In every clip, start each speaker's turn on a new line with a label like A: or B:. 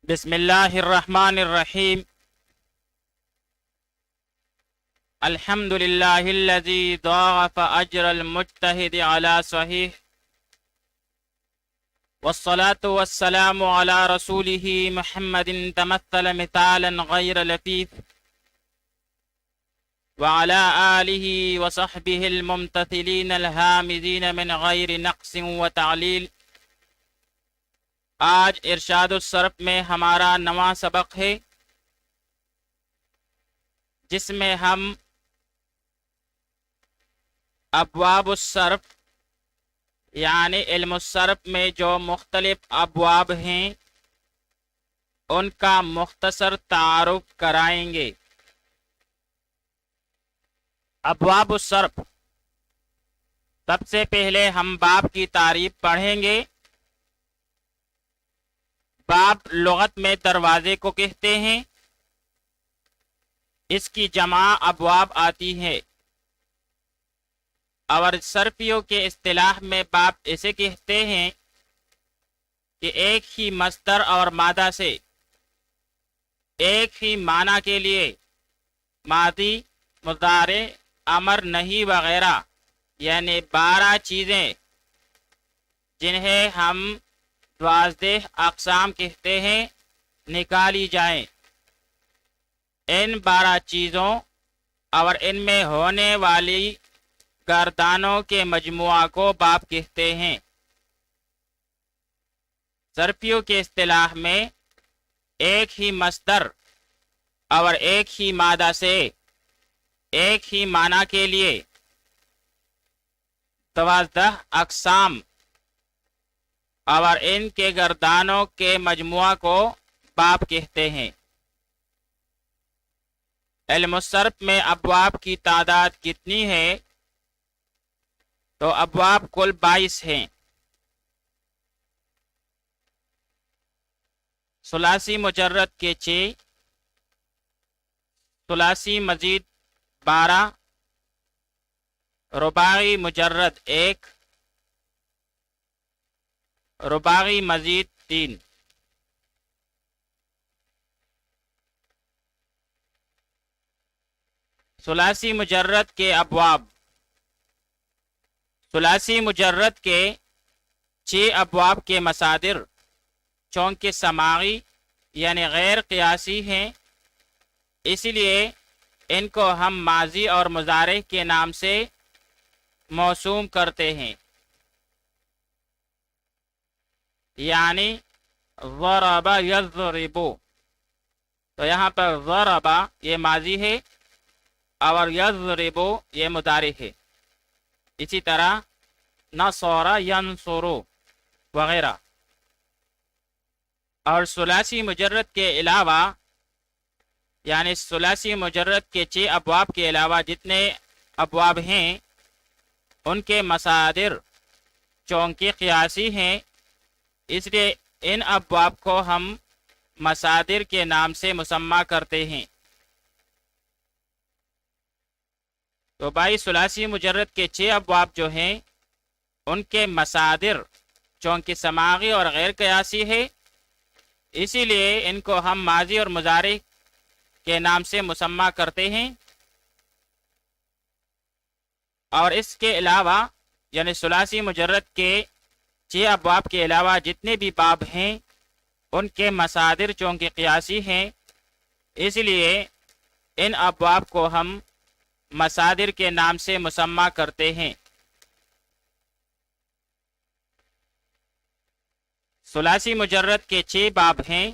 A: بسم اللہ الرحمن الرحیم الحمد للہ الذی ضاعف اجر المجتہد علی صحیح والصلاة والسلام علی رسولہ محمد تمثل مثالا غیر لطیف وعلى آلہ وصحبہ الممتثلین الحامدین من غیر نقص وتعلیل۔ آج ارشاد الصرف میں ہمارا نواں سبق ہے، جس میں ہم ابواب الصرف یعنی علم الصرف میں جو مختلف ابواب ہیں ان کا مختصر تعارف کرائیں گے۔ ابواب الصرف، سب سے پہلے ہم باب کی تعریف پڑھیں گے۔ باب لغت میں دروازے کو کہتے ہیں، اس کی جمع ابواب آتی ہے، اور صرفیوں کے اصطلاح میں باب اسے کہتے ہیں کہ ایک ہی مصدر اور مادہ سے ایک ہی معنی کے لیے ماضی، مضارع، امر، نہی وغیرہ یعنی 12 چیزیں جنہیں ہم 12 اقسام کہتے ہیں نکالی جائیں۔ ان 12 چیزوں اور ان میں ہونے والی گردانوں کے مجموعہ کو باب کہتے ہیں۔ صرفیوں کے اصطلاح میں ایک ہی مصدر اور ایک ہی مادہ سے ایک ہی معنی کے لیے 12 اقسام اور ان کے گردانوں کے مجموعہ کو باب کہتے ہیں۔ علم الصرف میں ابواب کی تعداد کتنی ہے؟ تو ابواب کل 22 ہیں۔ ثلاثی مجرد کے 6، ثلاثی مزید 12، رباعی مجرد 1، رباعی مزید 3۔ ثلاثی مجرد کے ابواب، ثلاثی مجرد کے 6 ابواب کے مصادر چونکہ سماعی یعنی غیر قیاسی ہیں، اس لیے ان کو ہم ماضی اور مضارع کے نام سے موسوم کرتے ہیں، یعنی ضرب یضرب۔ تو یہاں پر ضرب یہ ماضی ہے اور یضرب یہ مضارع ہے۔ اسی طرح نصر ینصر وغیرہ۔ اور ثلاثی مجرد کے علاوہ یعنی ثلاثی مجرد کے 6 ابواب کے علاوہ جتنے ابواب ہیں ان کے مصادر چونکہ قیاسی ہیں، اس لیے ان ابواب کو ہم مصادر کے نام سے مسمى کرتے ہیں۔ تو بھائی ثلاثی مجرد کے 6 ابواب جو ہیں ان کے مصادر چونکہ سماعی اور غیر قیاسی ہے، اسی لیے ان کو ہم ماضی اور مضارع کے نام سے مسمى کرتے ہیں۔ اور اس کے علاوہ یعنی ثلاثی مجرد کے 6 ابواب کے علاوہ جتنے بھی باب ہیں ان کے مصادر چونکہ قیاسی ہیں، اس لیے ان ابواب کو ہم مصادر کے نام سے مسمى کرتے ہیں۔ ثلاثی مجرد کے 6 باب ہیں،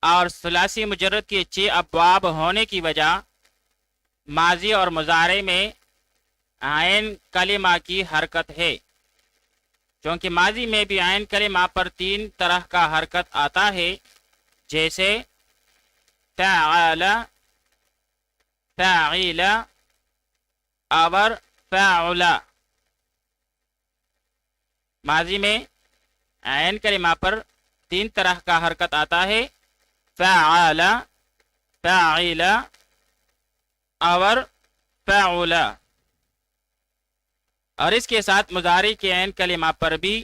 A: اور ثلاثی مجرد کے 6 ابواب ہونے کی وجہ ماضی اور مضارع میں عین کلمہ کی حرکت ہے، چونکہ ماضی میں بھی عین کلمہ پر 3 طرح کا حرکت آتا ہے، جیسے فعل، فاعل اور فاعل۔ ماضی میں عین کلمہ پر 3 طرح کا حرکت آتا ہے، فعل، فاعل اور فاعل۔ اور اس کے ساتھ مضارع کے عین کلمہ پر بھی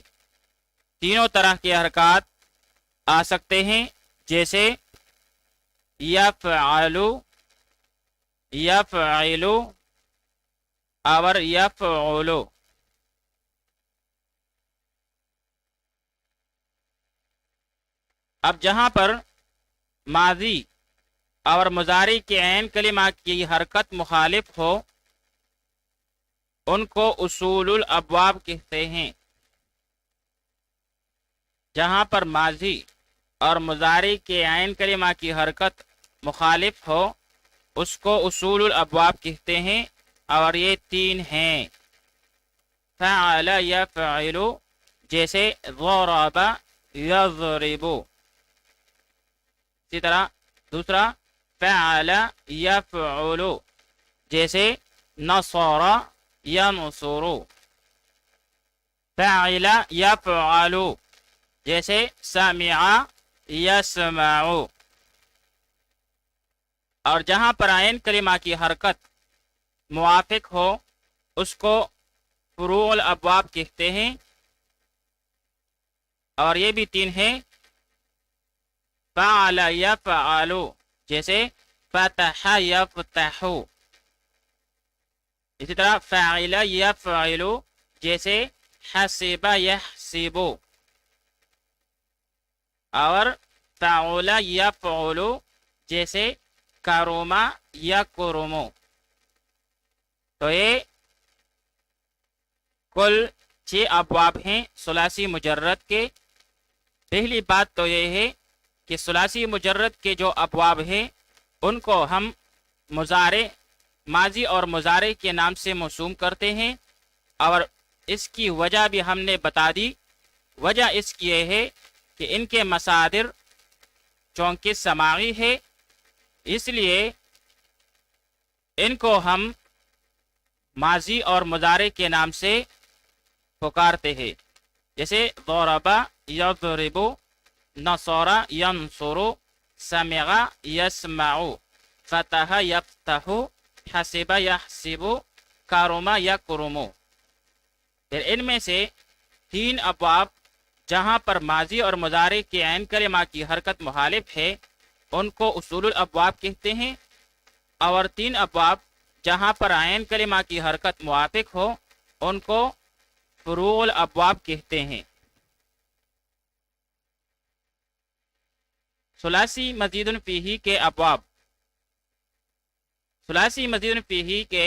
A: تینوں طرح کی حرکات آ سکتے ہیں، جیسے یفعلو، یفعلو اور یفعلو۔ اب جہاں پر ماضی اور مضارع کے عین کلمہ کی حرکت مخالف ہو ان کو اصول الابواب کہتے ہیں۔ جہاں پر ماضی اور مضارع کے عین کلمہ کی حرکت مخالف ہو اس کو اصول الابواب کہتے ہیں، اور یہ 3 ہیں۔ فعل یفعل، جیسے ضرب یضرب۔ اسی طرح دوسرا فعل یفعل، جیسے نصر ینصر۔ فعل یفعل، جیسے سمع یسمع۔ اور جہاں پر عین کلمہ کی حرکت موافق ہو اس کو فروع الابواب کہتے ہیں، اور یہ بھی 3 ہیں۔ فعل یفعل، جیسے فتح یفتح۔ اسی طرح فعل یفعل، جیسے حسب یحسب۔ اور فعل یفعل، جیسے کرم یکرم۔ تو یہ کل 6 ابواب ہیں ثلاثی مجرد کے۔ پہلی بات تو یہ ہے کہ ثلاثی مجرد کے جو ابواب ہیں ان کو ہم مضارع، ماضی اور مضارع کے نام سے موسوم کرتے ہیں، اور اس کی وجہ بھی ہم نے بتا دی۔ وجہ اس کی یہ ہے کہ ان کے مصادر چونکہ سماعی ہے، اس لیے ان کو ہم ماضی اور مضارع کے نام سے پکارتے ہیں، جیسے ضرب یضرب، نصر ینصر، سمع یسمع، فتح یفتح، حسب یحسب، کرم یکرم۔ پھر ان میں سے 3 ابواب جہاں پر ماضی اور مضارع کے عین کلمہ کی حرکت مخالف ہے ان کو اصول الابواب کہتے ہیں، اور 3 ابواب جہاں پر عین کلمہ کی حرکت موافق ہو ان کو فروع الابواب کہتے ہیں۔ ثلاثی مزید فیہ کے ابواب۔ ثلاثی مزید فیہ کے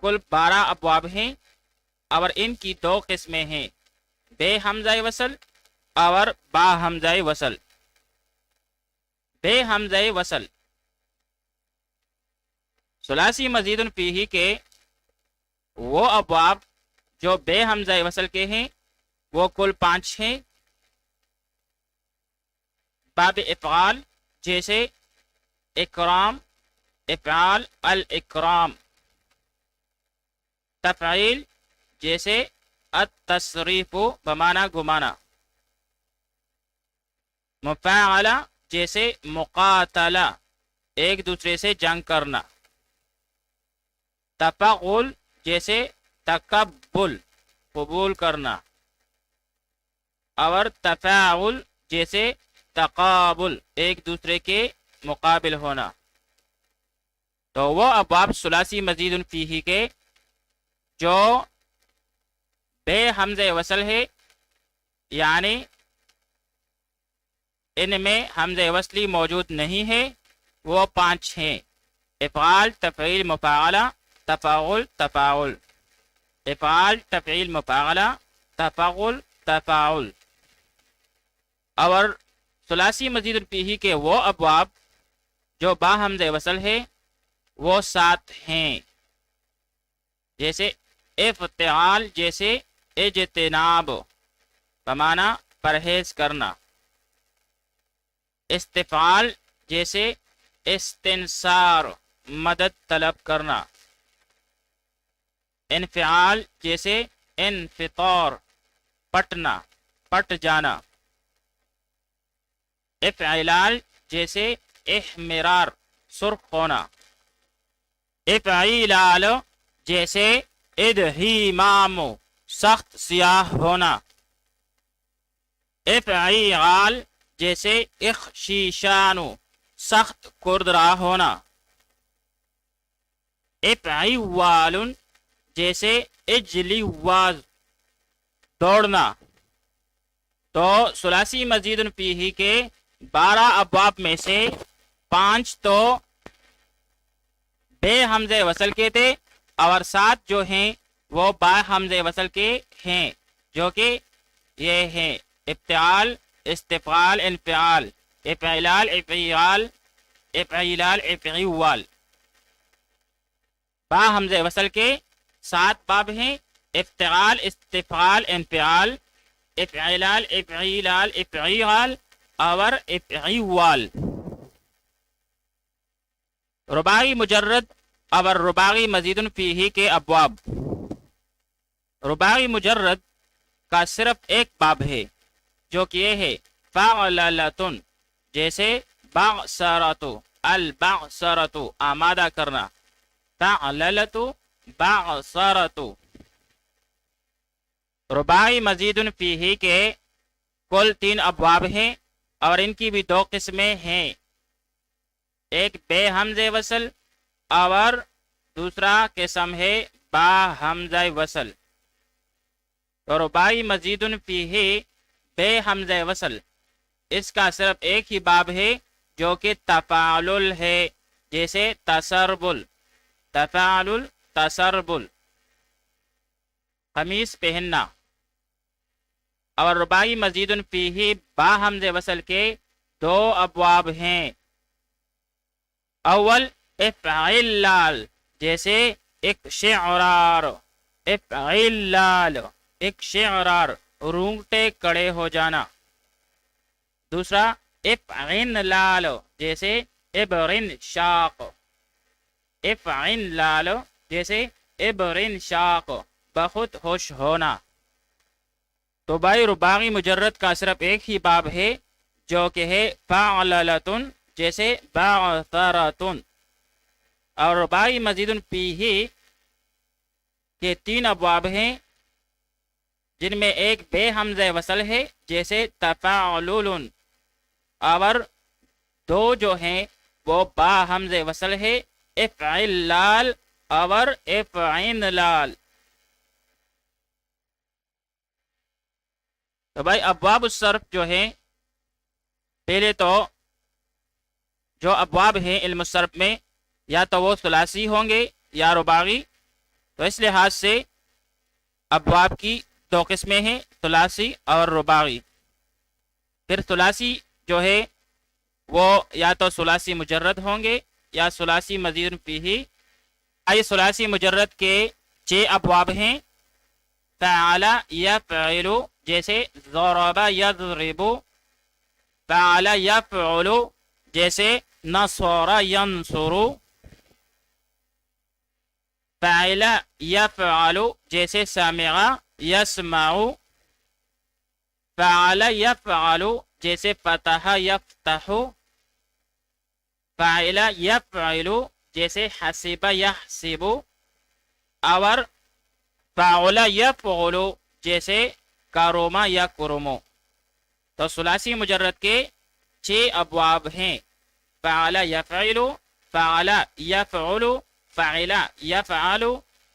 A: کل 12 ابواب ہیں، اور ان کی 2 قسمیں ہیں، بے حمزہ وصل اور با حمزہ وصل۔ بے حمزہ وصل ثلاثی مزید فیہ کے وہ ابواب جو بے حمزہ وصل کے ہیں وہ کل 5 ہیں۔ باب افعال، جیسے اکرام، افعال الاکرام۔ تفعیل، جیسے التصریف بمعنی گمانا۔ مفاعلہ، جیسے مقاتلہ ایک دوسرے سے جنگ کرنا۔ تفعل، جیسے تقبل قبول کرنا۔ اور تفاعل، جیسے تقابل ایک دوسرے کے مقابل ہونا۔ تو وہ ابواب ثلاثی مزید فیہ کے جو بے حمزہ وصل ہے، یعنی ان میں حمزہ وصلی موجود نہیں ہے، وہ 5 ہیں، افعال، تفعیل، مفاعلہ، تفاعل، تفاعل۔ افعال، تفعیل، مفاعلہ، تفاعل، تفاعل۔ اور ثلاثی مزید فیہ کے وہ ابواب جو با حمزہ وصل ہے وہ 7 ہیں، جیسے افتعال، جیسے اجتناب بمعنی پرہیز کرنا۔ استفعال، جیسے استنصار مدد طلب کرنا۔ انفعال، جیسے انفطار پٹنا، پٹ جانا۔ افعلال، جیسے احمرار سرخ ہونا۔ افعیلال، جیسے ادہیمام سخت سیاہ ہونا۔ افعیغال، جیسے اخشیشانو سخت کردرا ہونا، افعیوال جیسے اجلی واز دوڑنا۔ تو ثلاثی مزید فیہ کے 12 ابواب میں سے 5 تو بے حمزہ وصل کے تھے اور 7 جو ہیں وہ با حمزہ وصل کے ہیں، جو کہ یہ ہیں ابتعال، استفعال، انفعال، افعلال، افعیال، افعیلال، افعیوال۔ با حمزہ وصل کے 7 باب ہیں، افتعال، استفعال، انفعال، افعلال، افعیلال، افعیال اور افعیوال۔ رباعی مجرد اور رباعی مزید فیہ کے ابواب۔ رباعی مجرد کا صرف ایک باب ہے جو کہ یہ ہے فعللتن، جیسے بعثرتو، البعثرتو آمادہ کرنا، فعللتو، بعثرتو۔ رباعی مزید فیہ کے کل 3 ابواب ہیں اور ان کی بھی 2 قسمیں ہیں، ایک بے حمزہ وصل اور دوسرا قسم ہے با حمزہ وصل۔ تو رباعی مزید فیہ بے حمزہ وصل، اس کا صرف ایک ہی باب ہے جو کہ تفاعل ہے، جیسے تسربل، تفاعل، تسربل، قمیص پہننا۔ اور رباعی مزید فیہ با حمزہ وصل کے 2 ابواب ہیں، اول افعلال، جیسے ایک شعرار، افعلال، ایک شعرار، رونگٹے کڑے ہو جانا۔ دوسرا افعنلال، جیسے ابرن شاق، افعنلال جیسے ابرن شاق، بخود ہوش ہونا۔ تو بھائی رباعی مجرد کا صرف ایک ہی باب ہے جو کہ ہے فعللتن، جیسے بعثرتن۔ اور رباعی مزید فیہ کے 3 ابواب ہیں جن میں ایک بے حمزہ وصل ہے، جیسے تفاعلول، اور 2 جو ہیں وہ با حمزہ وصل ہے، افعلال اور افعنلال۔ تو بھائی ابواب الصرف جو ہیں، پہلے تو جو ابواب ہیں علم الصرف میں یا تو وہ ثلاثی ہوں گے یا رباعی، تو اس لحاظ سے ابواب کی 2 قسمیں ہیں، ثلاثی اور رباعی۔ پھر ثلاثی جو ہے وہ یا تو ثلاثی مجرد ہوں گے یا ثلاثی مزید فیہ۔ آئے ثلاثی مجرد کے 6 ابواب ہیں، فعل یفعل، جیسے ضرب یضرب، فعل یفعل جیسے نصر ینصر، فعل یفعل جیسے سمع یسمع، فعل یفعل جیسے فتح یفتح، فعل یفعل جیسے حسب یحسب، اور فعل یفعل جیسے کرم یکرم۔ تو ثلاثی مجرد کے 6 ابواب ہیں، فعل یفعل، فعل یفعل، فعل یفعل،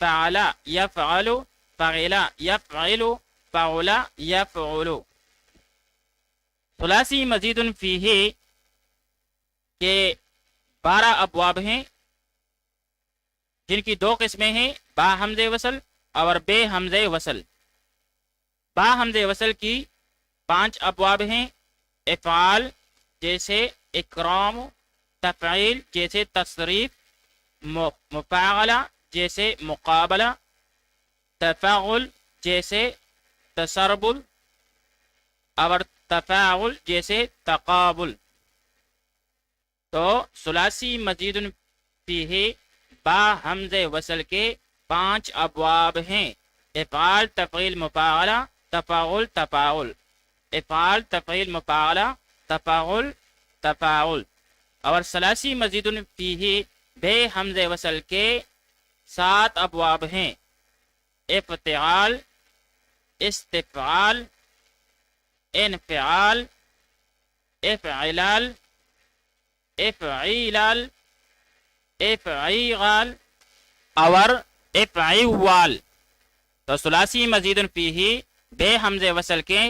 A: فعل یفعل، فعل یفعل، فعل یفعل۔ ثلاثی مزید فیہ کے 12 ابواب ہیں جن کی 2 قسمیں ہیں، با حمزہ وصل اور بے حمزہ وصل۔ با حمزہ وصل کی 5 ابواب ہیں، افعال جیسے اکرام، تفعیل جیسے تصریف، مفاعلہ جیسے مقابلہ، تفاعل جیسے تسربل، اور تفاعل جیسے تقابل۔ تو ثلاثی مزید فیہ با حمزہ وصل کے 5 ابواب ہیں، افعال، تفعیل، مفاعلہ، تفاعل، تفاعل، افعال، تفعیل، مفاعلہ، تفاعل، تفاعل۔ اور ثلاثی مزید فیہ بے حمزہ وصل کے 7 ابواب ہیں، افتعال، استفعال، انفعال، افعلال افعیلال افعیغال اور افعیوال. تو ثلاثی مزید فیہ بے حمز وصل کے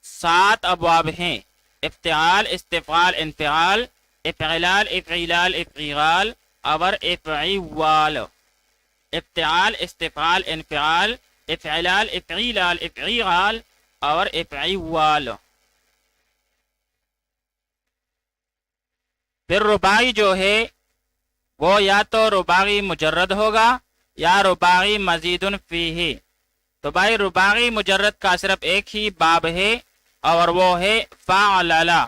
A: 7 ابواب ہیں. افتعال، استفعال، انفعال، افعلال، افعیلال، افعیغال اور افعیوال. افتعال، استفعال، انفعال، افعلال، افعیلال، افعیغال اور افعیوال. پھر رباعی جو ہے وہ یا تو رباعی مجرد ہوگا یا رباعی مزید فیہ. تو بھائی رباعی مجرد کا صرف ایک ہی باب ہے اور وہ ہے فعللا،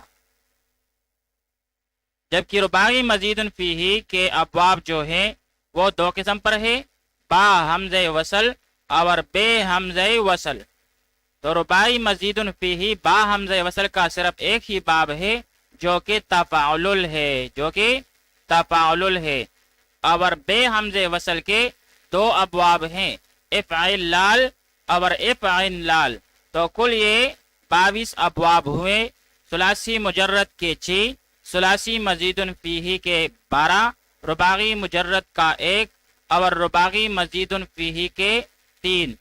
A: جبکہ رباعی مزید فیہ کے ابواب جو ہیں وہ 2 قسم پر ہے، با حمزہ وصل اور بے حمزہ وصل. تو رباعی مزید فیہ با حمزہ وصل کا صرف ایک ہی باب ہے جو کہ تفاعل ہے، جو کہ تفاعل ہے، اور بے حمزہ وصل کے 2 ابواب ہیں، افعلال اور افعلال. تو کل یہ 22 ابواب ہوئے. ثلاثی مجرد کے 6، ثلاثی مزید فیہ کے 12، رباعی مجرد کا 1 اور رباعی مزید فیہ کے 3.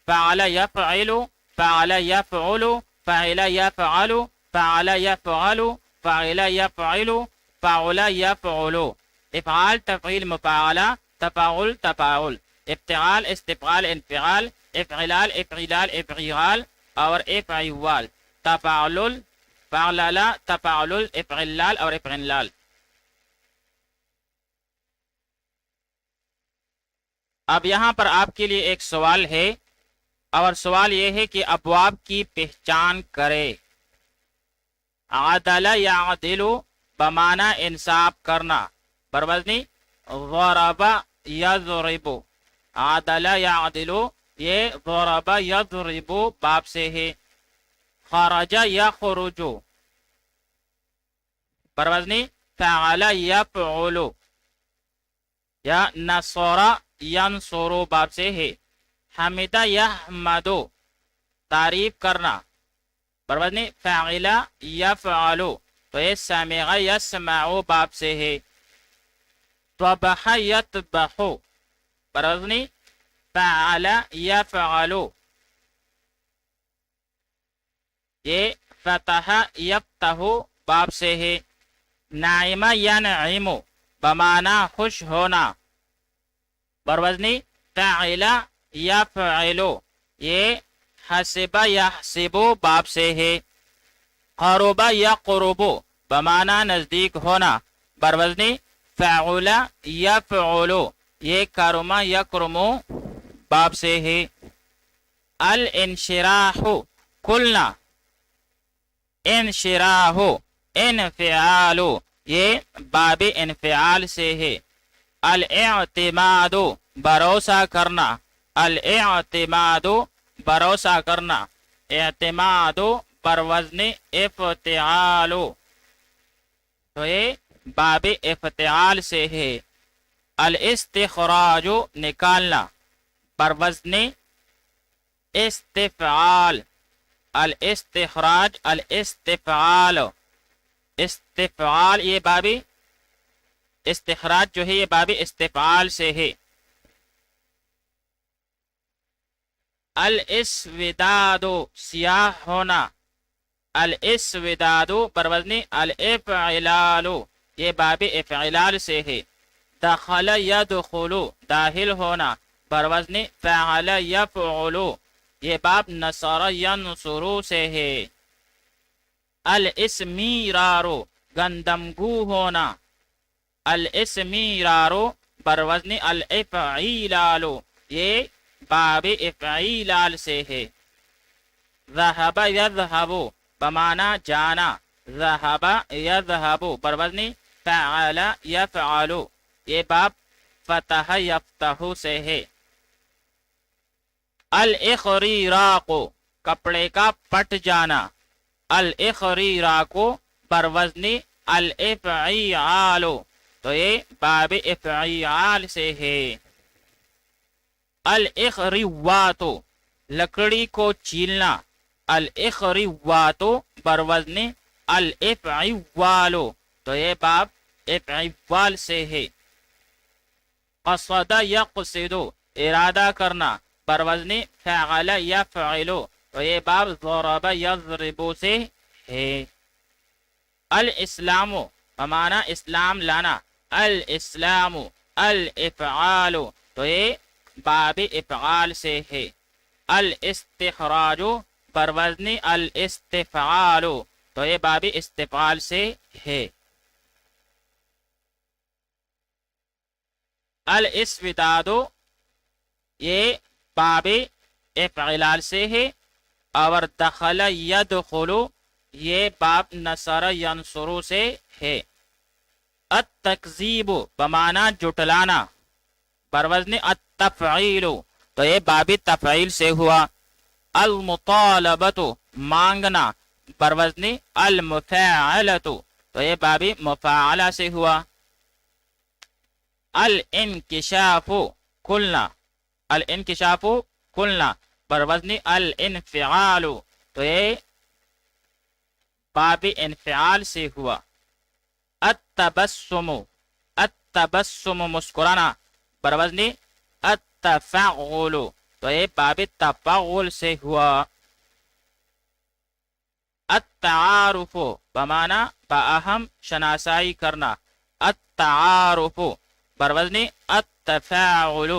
A: فعل یفعل، فعل یفعل، فعل یفعل، فعل یفعل، فعل یفعل، فعل یفعل. افعال، تفعیل، مفاعلہ، تفاعل، تفاعل، افتعال، استفعال، انفعال، افعلال، افعلال، افعیغال اور افعیوال. تفاعل، فعللا، تفاعل، افعلال اور افعلال. اب یہاں پر آپ کے لیے ایک سوال ہے، اور سوال یہ ہے کہ ابواب کی پہچان کرے. عدل یعدل بمعنی انصاف کرنا، بروزنی ضرب یضرب. عدل یعدل یہ ضرب یضرب باب سے ہے. خرج یخرج، بروزنی فعل یفعل. یا نصر ینصر باب سے ہے. حمد یحمد تعریف کرنا، بروزنی فعل یفعل. تو یہ سمع یسمع باب سے ہے. طبح یطبح، بروزنی فعل یفعل. یہ فتح یفتح باب سے ہے. نعم ینعم بمعنی خوش ہونا، بروزنی فعل یفعل. یہ حسب یحسب باب سے ہے. قرب یقرب بمعنی نزدیک ہونا، بروزنی فعل یفعل. یہ کرم یکرم باب سے ہے. الانشراح کھلنا، انشراح انفعال یہ باب انفعال سے ہے. الاعتماد بھروسہ کرنا، الاعتماد بھروسہ کرنا، اعتماد بروزن افتعال. تو یہ باب افتعال سے ہے. الاستخراج نکالنا، بروزن استفعال. الاستخراج الاستفعال. استفعال یہ باب استخراج جو ہے یہ باب استفعال سے ہے. الاسوداد سیاہ ہونا، الاسوداد بروزن الافعلال یہ باب افعلال سے ہے. دخل یدخل داخل ہونا، بروزن فعل یفعل یہ باب نصر ینصر سے ہے. الاسمیرار گندمگو ہونا، الاسمیرار بروزن الافعیلال یہ باب افعیلال سے ہے. ذهب یذهب بمعنی جانا، ذهب یذهب بروزن فعل یفعل یہ باب فتح یفتح سے ہے. الاخریراق کپڑے کا پٹ جانا، الاخریراق بروزن الافعیال تو یہ باب افعیال سے ہے. الاخروات لکڑی کو چیلنا، الاخروات بروزن الافعوال، تو یہ باب افعوال سے ہے. قصد یقصد، ارادہ کرنا، بروزن فعل یفعل، تو یہ باب ضرب یضرب سے ہے. الاسلام بمعنی اسلام لانا، الاسلام الافعال، تو یہ باب افعال سے ہے. الاستخراج بروزن الاستفعال، تو یہ باب استفعال سے ہے. الاسوداد یہ باب افعلال سے ہے. اور دخل یدخل یہ باب نصر ینصر سے ہے. التکذیب بمعنی جٹلانا، بروزن التفعیل، تو یہ باب تفعیل سے ہوا. المطالبت مانگنا، بروزن المفاعلت، تو یہ باب مفاعلہ سے ہوا. الانکشاف کھلنا، الانکشاف کھلنا، بروزن الانفعال، تو یہ باب انفعال سے ہوا. التبسم التبسم مسکرانا، بروزن التفعل، تو یہ باب تفعل سے ہوا. التعارف بمعنی باہم شناسائی کرنا، التعارف بروزن التفاعل،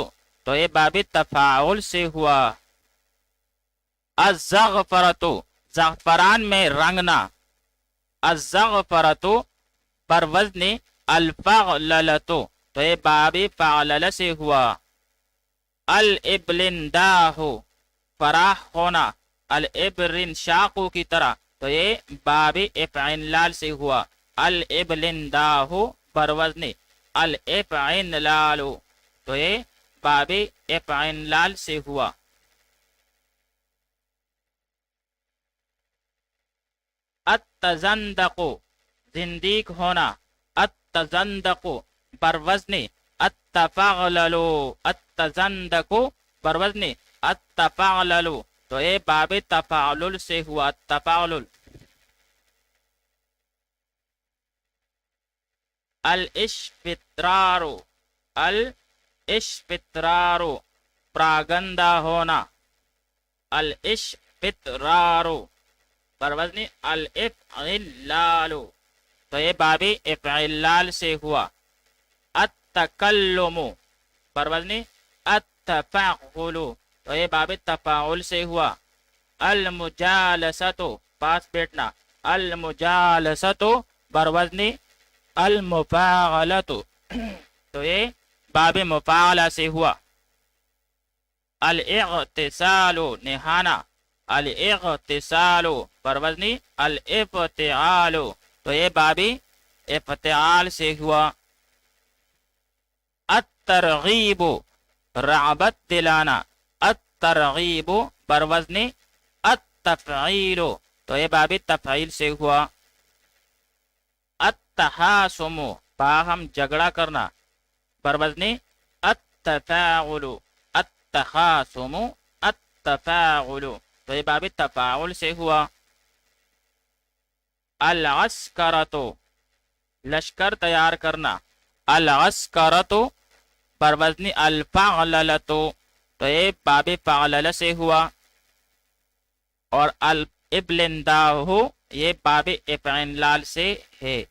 A: تو یہ باب تفاعل سے ہوا. الزغفرت زعفران میں رنگنا، الزغفرت بروزن الفعللت، تو یہ باب فعلل سے ہوا. الابلنداہ فراخ ہونا، الابرن شاقو کی طرح، تو یہ باب افعلال سے ہوا. الابلنداہ بروزن الافعلال، تو یہ باب افعلال سے ہوا. التزندق زندیق ہونا، التزندق بروزن التفعلل، التزندق بروزن التفعلل، تو یہ باب تفعلل سے ہوا. التفعلل. الاشفترار الاشفترار پراگندہ ہونا، الاشفترار بروزن الافعلال، تو یہ باب افعلال سے ہوا. التکلم بروزن التفعل، تو یہ باب تفاعل سے ہوا. المجالست پاس بیٹھنا، المجالست بروزن المفاعلت، تو یہ باب مفاعلہ سے ہوا. الاغتسال نہانا، الاغتسال بروزن الافتعال، تو یہ باب افتعال سے ہوا. الترغیب رغبت دلانا، الترغیب بروزن التفعیل، تو یہ باب تفعیل سے ہوا. التحاسم باہم جھگڑا کرنا، بروزن التفاعل، التحاسم التفاعل، تو یہ باب تفاعل سے ہوا. العسکرت لشکر تیار کرنا، العسکرت بروزن الفعللت، تو یہ باب فعلل سے ہوا. اور الابلنداہ یہ باب افعلال سے ہے.